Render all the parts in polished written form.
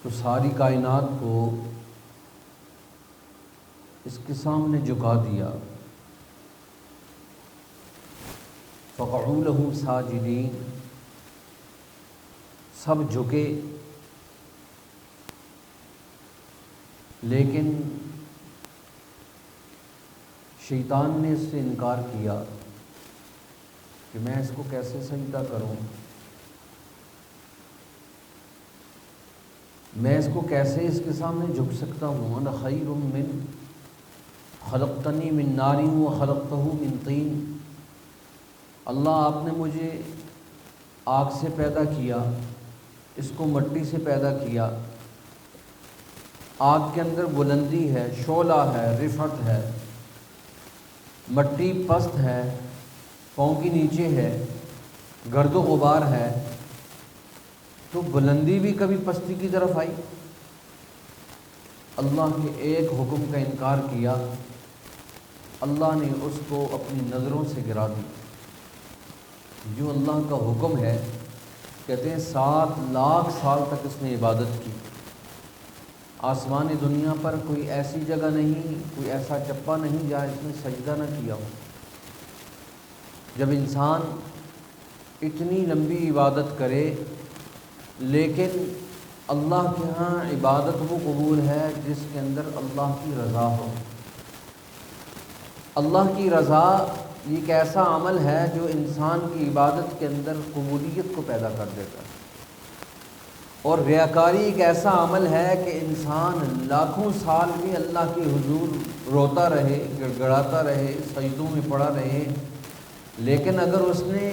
تو ساری کائنات کو اس کے سامنے جھکا دیا. فقعوا له ساجدین، سب جھکے، لیکن شیطان نے اس سے انکار کیا کہ میں اس کو کیسے سجدہ کروں، میں اس کو کیسے اس کے سامنے جھک سکتا ہوں. انا خیر من خلقتنی من نار وخلقتہ من طین. اللہ آپ نے مجھے آگ سے پیدا کیا، اس کو مٹی سے پیدا کیا. آگ کے اندر بلندی ہے، شعلہ ہے، رفعت ہے، مٹی پست ہے، پاؤں کی نیچے ہے، گرد و غبار ہے، تو بلندی بھی کبھی پستی کی طرف آئی. اللہ کے ایک حکم کا انکار کیا، اللہ نے اس کو اپنی نظروں سے گرا دی. جو اللہ کا حکم ہے، کہتے ہیں 7 لاکھ سال تک اس نے عبادت کی. آسمان دنیا پر کوئی ایسی جگہ نہیں، کوئی ایسا چپا نہیں جہاں اس نے سجدہ نہ کیا ہو. جب انسان اتنی لمبی عبادت کرے لیکن اللہ کے ہاں عبادت وہ قبول ہے جس کے اندر اللہ کی رضا ہو. اللہ کی رضا یہ ایک ایسا عمل ہے جو انسان کی عبادت کے اندر قبولیت کو پیدا کر دیتا ہے. اور ریاکاری ایک ایسا عمل ہے کہ انسان لاکھوں سال بھی اللہ کے حضور روتا رہے، گڑ گڑاتا رہے، سجدوں میں پڑا رہے، لیکن اگر اس نے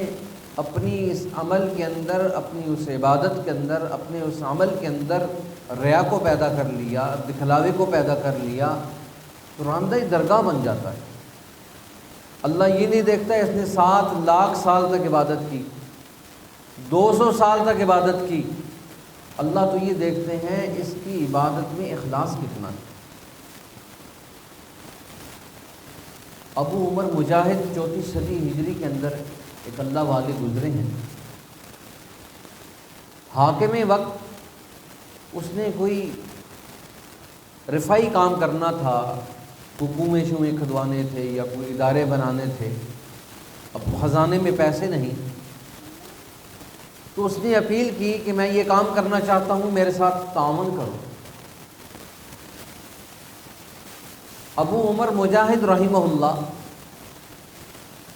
اپنی اس عمل کے اندر، اپنی اس عبادت کے اندر، اپنے اس عمل کے اندر ریا کو پیدا کر لیا، دکھلاوے کو پیدا کر لیا، تو راندہ درگاہ بن جاتا ہے. اللہ یہ نہیں دیکھتا ہے اس نے 7 لاکھ سال تک عبادت کی، 200 سال تک عبادت کی. اللہ تو یہ دیکھتے ہیں اس کی عبادت میں اخلاص کتنا ہے. ابو عمر مجاہد 4 صدی ہجری کے اندر ایک اللہ والے گزرے ہیں. حاکم وقت اس نے کوئی رفائی کام کرنا تھا، حکومیں شویں کھدوانے تھے یا کوئی ادارے بنانے تھے. اب خزانے میں پیسے نہیں، تو اس نے اپیل کی کہ میں یہ کام کرنا چاہتا ہوں، میرے ساتھ تعاون کرو. ابو عمر مجاہد رحمہ اللہ،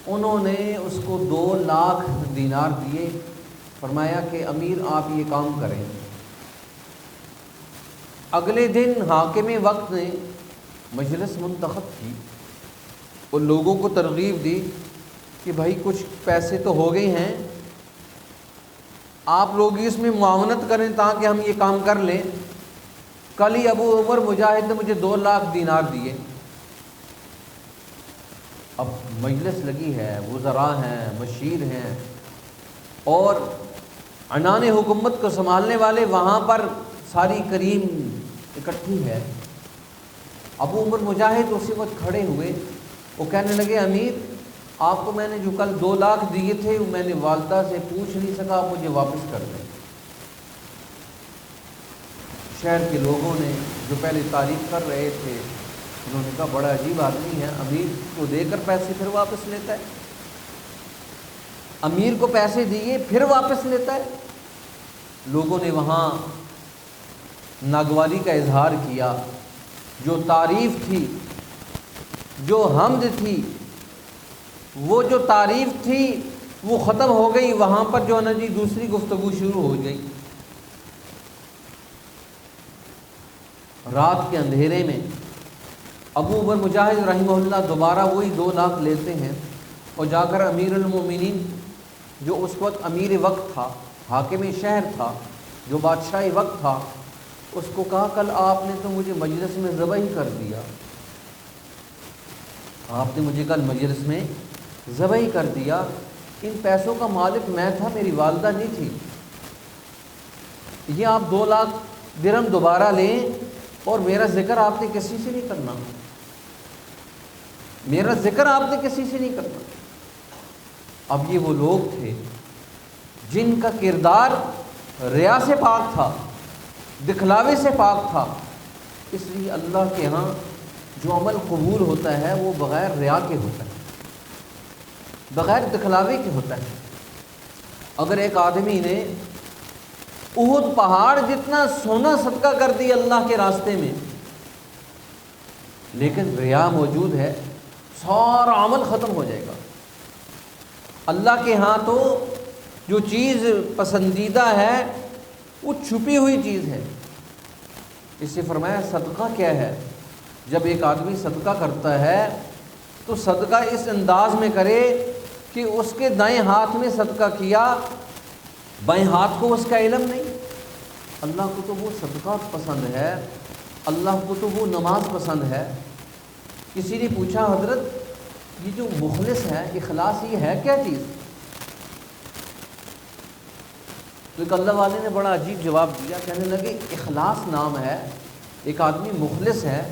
انہوں نے اس کو 2 لاکھ دینار دیے، فرمایا کہ امیر آپ یہ کام کریں. اگلے دن حاکم وقت نے مجلس منتخب کی اور لوگوں کو ترغیب دی کہ بھائی کچھ پیسے تو ہو گئے ہیں، آپ لوگ اس میں معاونت کریں تاکہ ہم یہ کام کر لیں. کل ہی ابو عمر مجاہد نے مجھے 2 لاکھ دینار دیے. اب مجلس لگی ہے، وزراء ہیں، مشیر ہیں، اور عنان حکومت کو سنبھالنے والے وہاں پر ساری کریم اکٹھی ہے. ابو عمر مجاہد اسی وقت کھڑے ہوئے، وہ کہنے لگے امیر آپ کو میں نے جو کل 2 لاکھ دیے تھے میں نے والدہ سے پوچھ نہیں سکا، آپ مجھے واپس کر دیں. شہر کے لوگوں نے جو پہلے تعریف کر رہے تھے انہوں نے کہا بڑا عجیب آدمی ہے، امیر کو دے کر پیسے پھر واپس لیتا ہے، امیر کو پیسے دیے پھر واپس لیتا ہے. لوگوں نے وہاں ناگواری کا اظہار کیا. جو تعریف تھی، جو حمد تھی، وہ جو تعریف تھی وہ ختم ہو گئی. وہاں پر جو ہے نا جی دوسری گفتگو شروع ہو گئی. رات کے اندھیرے میں ابو عمر مجاہد رحمہ اللہ دوبارہ وہی 2 لاکھ لیتے ہیں اور جا کر امیر المومنین جو اس وقت امیر وقت تھا، حاکم شہر تھا، جو بادشاہی وقت تھا، اس کو کہا کل آپ نے تو مجھے مجلس میں ذبح ہی کر دیا، آپ نے مجھے کل مجلس میں ذبح ہی کر دیا. ان پیسوں کا مالک میں تھا، میری والدہ نہیں تھی. یہ آپ 2 لاکھ درہم دوبارہ لیں اور میرا ذکر آپ نے کسی سے نہیں کرنا، میرا ذکر آپ نے کسی سے نہیں کرنا. اب یہ وہ لوگ تھے جن کا کردار ریا سے پاک تھا، دکھلاوے سے پاک تھا، اس لیے اللہ کے ہاں جو عمل قبول ہوتا ہے وہ بغیر ریا کے ہوتا ہے، بغیر دکھلاوے کے ہوتا ہے۔ اگر ایک آدمی نے احد پہاڑ جتنا سونا صدقہ کر دی اللہ کے راستے میں، لیکن ریا موجود ہے، سارا عمل ختم ہو جائے گا۔ اللہ کے ہاں تو جو چیز پسندیدہ ہے وہ چھپی ہوئی چیز ہے۔ اس سے فرمایا صدقہ کیا ہے؟ جب ایک آدمی صدقہ کرتا ہے تو صدقہ اس انداز میں کرے کہ اس کے دائیں ہاتھ میں صدقہ کیا، بائیں ہاتھ کو اس کا علم نہیں۔ اللہ کو تو وہ صدقہ پسند ہے، اللہ کو تو وہ نماز پسند ہے۔ کسی نے پوچھا حضرت یہ جو مخلص ہے، اخلاص یہ ہے کیا چیز؟ تو ایک اللہ والے نے بڑا عجیب جواب دیا، کہنے لگے اخلاص نام ہے، ایک آدمی مخلص ہے،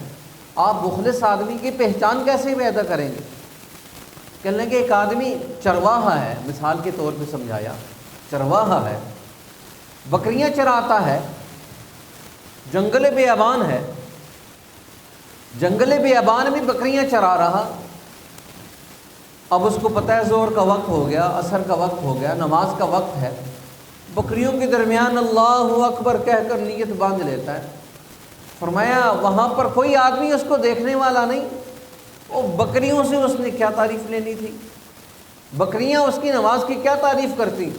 آپ مخلص آدمی کی پہچان کیسے پیدا کریں گے؟ کہنے لگے ایک آدمی چرواہا ہے، مثال کے طور پہ سمجھایا، چرواہا ہے، بکریاں چراتا ہے، جنگل بیابان ہے، جنگل بیابان میں بکریاں چرا رہا، اب اس کو پتہ ہے زور کا وقت ہو گیا، عصر کا وقت ہو گیا، نماز کا وقت ہے، بکریوں کے درمیان اللہ اکبر کہہ کر نیت باندھ لیتا ہے۔ فرمایا وہاں پر کوئی آدمی اس کو دیکھنے والا نہیں، وہ بکریوں سے اس نے کیا تعریف لینی تھی؟ بکریاں اس کی نماز کی کیا تعریف کرتی؟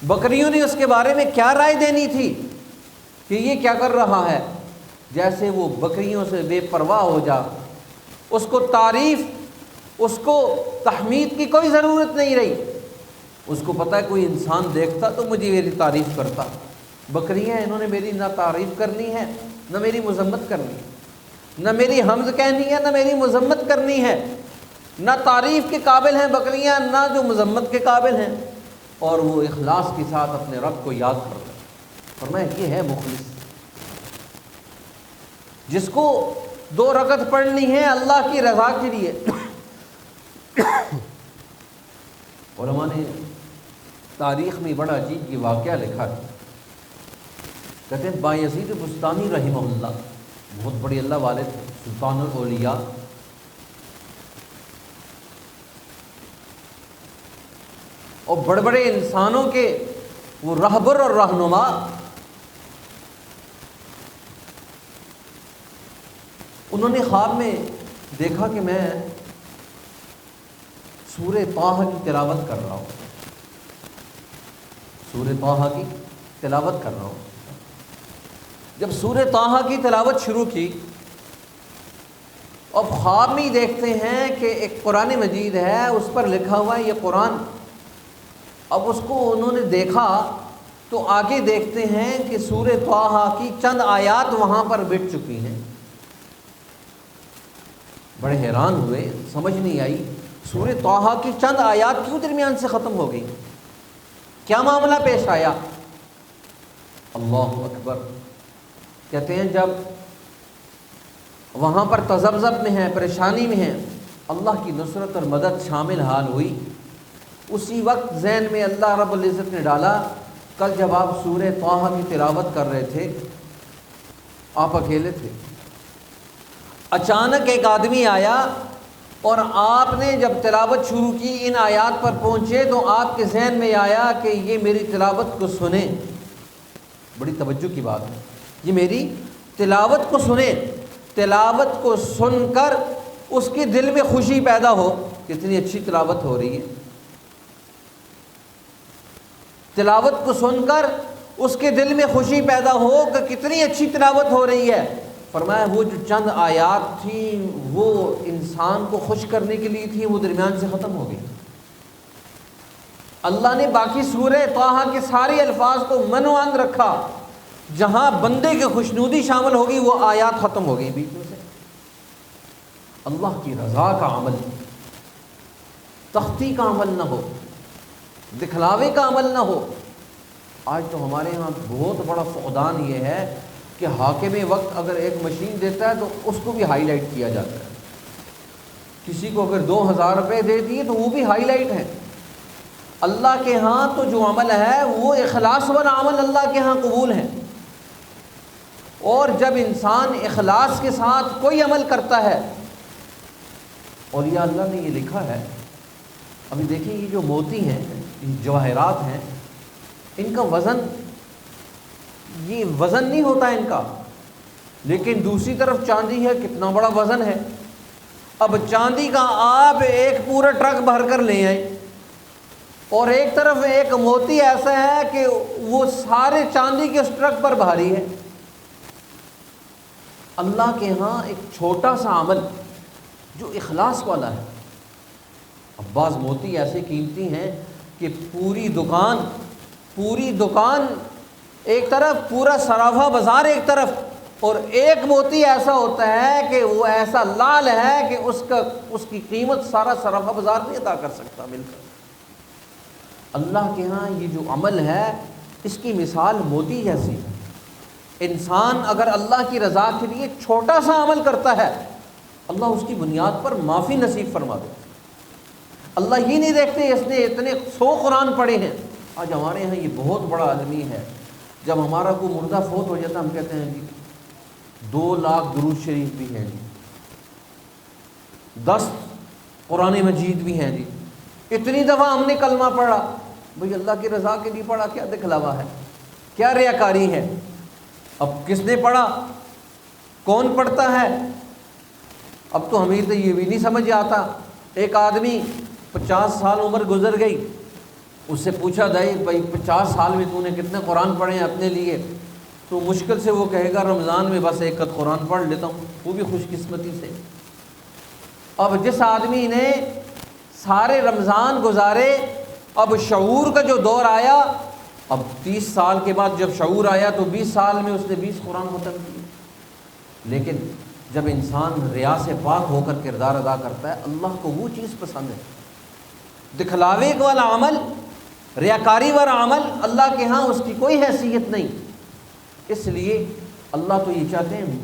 بکریوں نے اس کے بارے میں کیا رائے دینی تھی کہ یہ کیا کر رہا ہے؟ جیسے وہ بکریوں سے بے پرواہ ہو جا، اس کو تعریف، اس کو تحمید کی کوئی ضرورت نہیں رہی، اس کو پتہ ہے کوئی انسان دیکھتا تو مجھے میری تعریف کرتا۔ بکریاں انہوں نے میری نہ تعریف کرنی ہے نہ میری مذمت کرنی ہے، نہ میری حمد کہنی ہے نہ میری مذمت کرنی ہے، نہ تعریف کے قابل ہیں بکریاں نہ جو مذمت کے قابل ہیں، اور وہ اخلاص کے ساتھ اپنے رب کو یاد کرتا ہے۔ فرمایا یہ ہے مخلص، جس کو 2 رکعت پڑھنی ہے اللہ کی رضا کے لیے۔ علماء نے تاریخ میں بڑا عجیب یہ واقعہ لکھا ہے، کہتے ہیں بایزید بستانی رحمہ اللہ، بہت بڑے اللہ والے تھے، سلطان الاولیاء، اور بڑے بڑے انسانوں کے وہ رہبر اور رہنما۔ انہوں نے خواب میں دیکھا کہ میں سورہ طٰہٰ کی تلاوت کر رہا ہوں، سورہ طٰہٰ کی تلاوت کر رہا ہوں۔ جب سورہ طٰہٰ کی تلاوت شروع کی، اب خواب میں ہی دیکھتے ہیں کہ ایک قرآن مجید ہے، اس پر لکھا ہوا ہے یہ قرآن۔ اب اس کو انہوں نے دیکھا تو آگے دیکھتے ہیں کہ سورہ طٰہٰ کی چند آیات وہاں پر بٹ چکی ہیں۔ بڑے حیران ہوئے، سمجھ نہیں آئی سورہ طٰہٰ کی چند آیات کیوں درمیان سے ختم ہو گئی، کیا معاملہ پیش آیا؟ اللہ اکبر، کہتے ہیں جب وہاں پر تذبذب میں ہیں، پریشانی میں ہیں، اللہ کی نصرت اور مدد شامل حال ہوئی۔ اسی وقت ذہن میں اللہ رب العزت نے ڈالا، کل جب آپ سورہ طٰہٰ کی تلاوت کر رہے تھے، آپ اکیلے تھے، اچانک ایک آدمی آیا اور آپ نے جب تلاوت شروع کی، ان آیات پر پہنچے تو آپ کے ذہن میں آیا کہ یہ میری تلاوت کو سنیں۔ بڑی توجہ کی بات ہے، یہ میری تلاوت کو سنیں، تلاوت کو سن کر اس کے دل میں خوشی پیدا ہو، کتنی اچھی تلاوت ہو رہی ہے۔ تلاوت کو سن کر اس کے دل میں خوشی پیدا ہو کہ کتنی اچھی تلاوت ہو رہی ہے۔ فرمایا وہ جو چند آیات تھیں وہ انسان کو خوش کرنے کے لیے تھی، وہ درمیان سے ختم ہو گئی۔ اللہ نے باقی سورہ طٰہٰ کے سارے الفاظ کو منوان رکھا، جہاں بندے کی خوشنودی شامل ہوگی وہ آیات ختم ہو گئی بیچ میں سے۔ اللہ کی رضا کا عمل، تختی کا عمل نہ ہو، دکھلاوے کا عمل نہ ہو۔ آج تو ہمارے ہاں بہت بڑا فقدان یہ ہے کہ حاکم وقت اگر ایک مشین دیتا ہے تو اس کو بھی ہائی لائٹ کیا جاتا ہے، کسی کو اگر 2000 روپے دے دیے تو وہ بھی ہائی لائٹ ہیں۔ اللہ کے ہاں تو جو عمل ہے وہ اخلاص والا عمل اللہ کے ہاں قبول ہے۔ اور جب انسان اخلاص کے ساتھ کوئی عمل کرتا ہے، اور یہ اللہ نے یہ لکھا ہے، ابھی دیکھیں یہ جو موتی ہیں، یہ جواہرات ہیں، ان کا وزن، یہ وزن نہیں ہوتا ان کا، لیکن دوسری طرف چاندی ہے، کتنا بڑا وزن ہے۔ اب چاندی کا آپ ایک پورا ٹرک بھر کر لے آئیں، اور ایک طرف ایک موتی ایسا ہے کہ وہ سارے چاندی کے اس ٹرک پر بھاری ہے۔ اللہ کے ہاں ایک چھوٹا سا عمل جو اخلاص والا ہے، اب بعض موتی ایسے قیمتی ہیں کہ پوری دکان ایک طرف، پورا سرافہ بازار ایک طرف، اور ایک موتی ایسا ہوتا ہے کہ وہ ایسا لال ہے کہ اس کی قیمت سارا سرافہ بازار نہیں ادا کر سکتا مل کر۔ اللہ کے ہاں یہ جو عمل ہے اس کی مثال موتی جیسی ہے۔ انسان اگر اللہ کی رضا کے لیے چھوٹا سا عمل کرتا ہے، اللہ اس کی بنیاد پر معافی نصیب فرما دیتا ہے۔ اللہ ہی نہیں دیکھتے اس نے اتنے 100 قرآن پڑھے ہیں۔ آج ہمارے یہاں یہ بہت بڑا عالمی ہے، جب ہمارا کوئی مردہ فوت ہو جاتا ہم کہتے ہیں جی 2 لاکھ درود شریف بھی ہیں جی، 10 قرآن مجید بھی ہیں جی، اتنی دفعہ ہم نے کلمہ پڑھا۔ بھئی اللہ کی رضا کے لیے پڑھا، کیا دکھلاوا ہے، کیا ریاکاری ہے؟ اب کس نے پڑھا، کون پڑھتا ہے؟ اب تو ہمیں تو یہ بھی نہیں سمجھ آتا۔ ایک آدمی 50 سال عمر گزر گئی، اس سے پوچھا جائے بھائی 50 سال میں تو نے کتنے قرآن پڑھے ہیں اپنے لیے؟ تو مشکل سے وہ کہے گا رمضان میں بس 1 قرآن پڑھ لیتا ہوں، وہ بھی خوش قسمتی سے۔ اب جس آدمی نے سارے رمضان گزارے، اب شعور کا جو دور آیا، اب 30 سال کے بعد جب شعور آیا تو 20 سال میں اس نے 20 قرآن ختم کیے۔ لیکن جب انسان ریا سے پاک ہو کر کردار ادا کرتا ہے، اللہ کو وہ چیز پسند ہے۔ دکھلاوے والا عمل، ریاکاری والا عمل اللہ کے ہاں اس کی کوئی حیثیت نہیں۔ اس لیے اللہ تو یہ چاہتے ہیں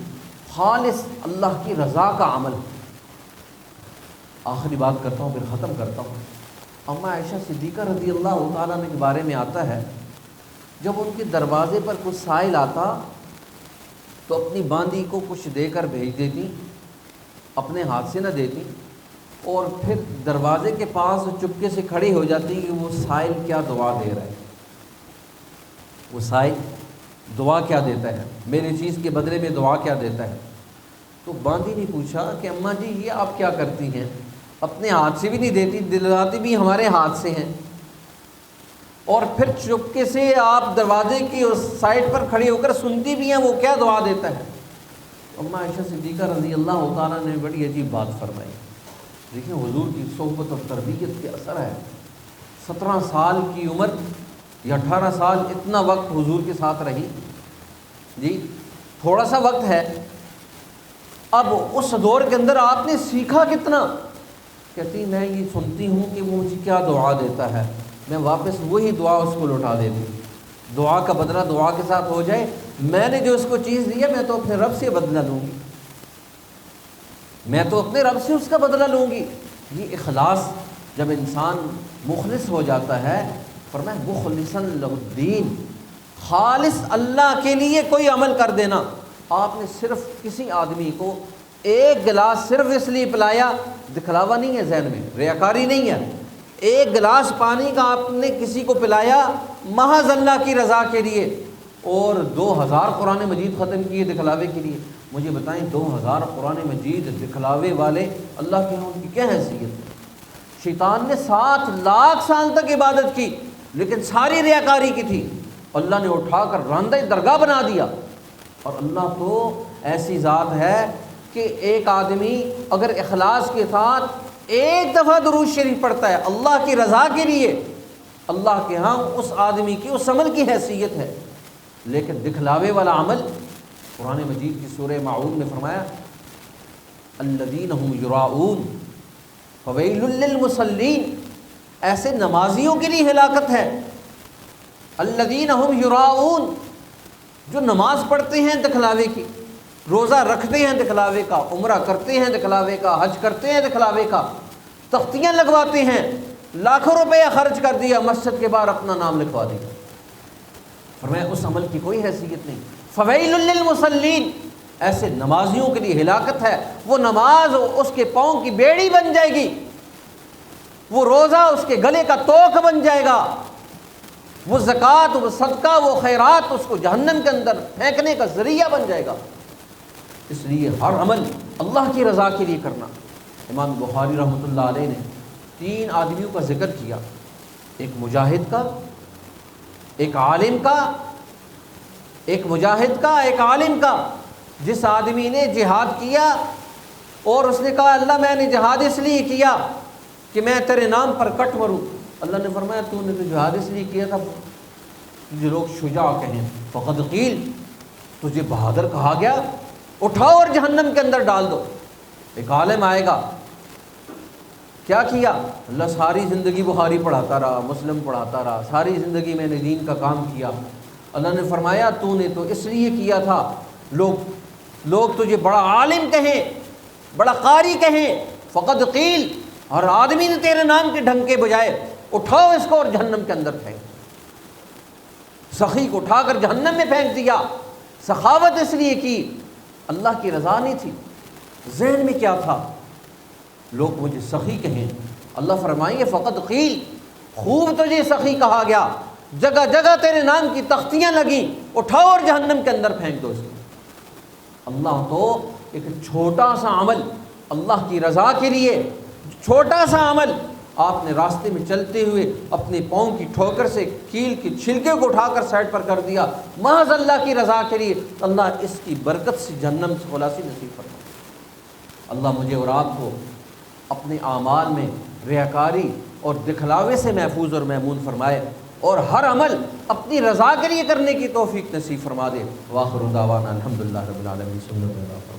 خالص اللہ کی رضا کا عمل۔ آخری بات کرتا ہوں پھر ختم کرتا ہوں۔ اما عائشہ صدیقہ رضی اللہ تعالیٰ عنہ کے بارے میں آتا ہے، جب ان کے دروازے پر کچھ سائل آتا تو اپنی باندی کو کچھ دے کر بھیج دیتی، اپنے ہاتھ سے نہ دیتی، اور پھر دروازے کے پاس چپکے سے کھڑی ہو جاتی کہ وہ سائل کیا دعا دے رہا ہے، وہ سائل دعا کیا دیتا ہے، میری چیز کے بدلے میں دعا کیا دیتا ہے۔ تو باندی نے پوچھا کہ اماں جی یہ آپ کیا کرتی ہیں، اپنے ہاتھ سے بھی نہیں دیتی، دلواتی بھی ہمارے ہاتھ سے ہیں، اور پھر چپکے سے آپ دروازے کی اس سائڈ پر کھڑی ہو کر سنتی بھی ہیں وہ کیا دعا دیتا ہے۔ اماں عائشہ صدیقہ رضی اللہ تعالیٰ نے بڑی عجیب بات فرمائی۔ دیکھیں حضور کی صحبت اور تربیت کے اثر ہے۔ 17 سال کی عمر یا 18 سال، اتنا وقت حضور کے ساتھ رہی جی، تھوڑا سا وقت ہے۔ اب اس دور کے اندر آپ نے سیکھا کتنا؟ کہتی میں یہ سنتی ہوں کہ وہ مجھے کیا دعا دیتا ہے، میں واپس وہی دعا اس کو لوٹا دیتی ہوں، دعا کا بدلہ دعا کے ساتھ ہو جائے، میں نے جو اس کو چیز دی ہے میں تو اپنے رب سے بدلہ لوں گی، میں تو اپنے رب سے اس کا بدلہ لوں گی۔ یہ اخلاص جب انسان مخلص ہو جاتا ہے، فرمایا مخلصا لہ الدین، خالص اللہ کے لیے کوئی عمل کر دینا۔ آپ نے صرف کسی آدمی کو ایک گلاس صرف اس لیے پلایا، دکھلاوا نہیں ہے ذہن میں، ریاکاری نہیں ہے، ایک گلاس پانی کا آپ نے کسی کو پلایا محض اللہ کی رضا کے لیے، اور 2000 قرآن مجید ختم کیے دکھلاوے کے لیے۔ مجھے بتائیں 2000 قرآن مجید دکھلاوے والے اللہ کے ہاں ان کی کیا حیثیت ہے؟ شیطان نے 7 لاکھ سال تک عبادت کی لیکن ساری ریاکاری کی تھی، اللہ نے اٹھا کر راندہ درگاہ بنا دیا۔ اور اللہ تو ایسی ذات ہے کہ ایک آدمی اگر اخلاص کے ساتھ ایک دفعہ درود شریف پڑھتا ہے اللہ کی رضا کے لیے، اللہ کے ہاں اس آدمی کی اس عمل کی حیثیت ہے۔ لیکن دکھلاوے والا عمل، قرآن مجید کی سورہ ماعون میں فرمایا الذین هم یراؤون فویل للمصلین، ایسے نمازیوں کے لیے ہلاکت ہے۔ الذین هم یراؤون، جو نماز پڑھتے ہیں دکھلاوے کی، روزہ رکھتے ہیں دکھلاوے کا، عمرہ کرتے ہیں دکھلاوے کا، حج کرتے ہیں دکھلاوے کا، تختیاں لگواتے ہیں، لاکھوں روپیہ خرچ کر دیا، مسجد کے باہر اپنا نام لکھوا دیا۔ فرمایا اس عمل کی کوئی حیثیت نہیں۔ فویل للمصلین، ایسے نمازیوں کے لیے ہلاکت ہے، وہ نماز اس کے پاؤں کی بیڑی بن جائے گی، وہ روزہ اس کے گلے کا توق بن جائے گا، وہ زکوٰۃ، وہ صدقہ، وہ خیرات اس کو جہنم کے اندر پھینکنے کا ذریعہ بن جائے گا۔ اس لیے ہر عمل اللہ کی رضا کے لیے کرنا۔ امام بخاری رحمۃ اللہ علیہ نے 3 آدمیوں کا ذکر کیا، ایک مجاہد کا، ایک عالم کا، ایک مجاہد کا، ایک عالم کا۔ جس آدمی نے جہاد کیا اور اس نے کہا اللہ میں نے جہاد اس لیے کیا کہ میں تیرے نام پر کٹ مروں، اللہ نے فرمایا تو نے تو جہاد اس لیے کیا تھا تجھے لوگ شجاع کہیں، فقد قیل، تجھے بہادر کہا گیا، اٹھاؤ اور جہنم کے اندر ڈال دو۔ ایک عالم آئے گا، کیا کیا؟ اللہ ساری زندگی بخاری پڑھاتا رہا، مسلم پڑھاتا رہا، ساری زندگی میں نے دین کا کام کیا، اللہ نے فرمایا تو نے تو اس لیے کیا تھا لوگ تجھے بڑا عالم کہیں، بڑا قاری کہیں، فقد قیل، اور آدمی نے تیرے نام کے ڈھنکے بجائے، اٹھاؤ اس کو اور جہنم کے اندر پھینک۔ سخی کو اٹھا کر جہنم میں پھینک دیا۔ سخاوت اس لیے کی، اللہ کی رضا نہیں تھی، ذہن میں کیا تھا؟ لوگ مجھے سخی کہیں، اللہ فرمائیں گے فقد قیل، خوب تجھے سخی کہا گیا، جگہ جگہ تیرے نام کی تختیاں لگیں، اٹھاؤ اور جہنم کے اندر پھینک دو اس کو۔ اللہ تو ایک چھوٹا سا عمل اللہ کی رضا کے لیے، چھوٹا سا عمل آپ نے راستے میں چلتے ہوئے اپنے پاؤں کی ٹھوکر سے کیل کے چھلکے کو اٹھا کر سائڈ پر کر دیا، محض اللہ کی رضا کے لیے، اللہ اس کی برکت سے جہنم سے خلاصی نصیب فرمائے۔ اللہ مجھے اور آپ کو اپنے اعمال میں ریاکاری اور دکھلاوے سے محفوظ اور محمود فرمائے، اور ہر عمل اپنی رضا کے لیے کرنے کی توفیق نصیب فرما دے۔ وآخر دعوانا الحمدللہ رب العالمین، صلی اللہ علیہ وسلم۔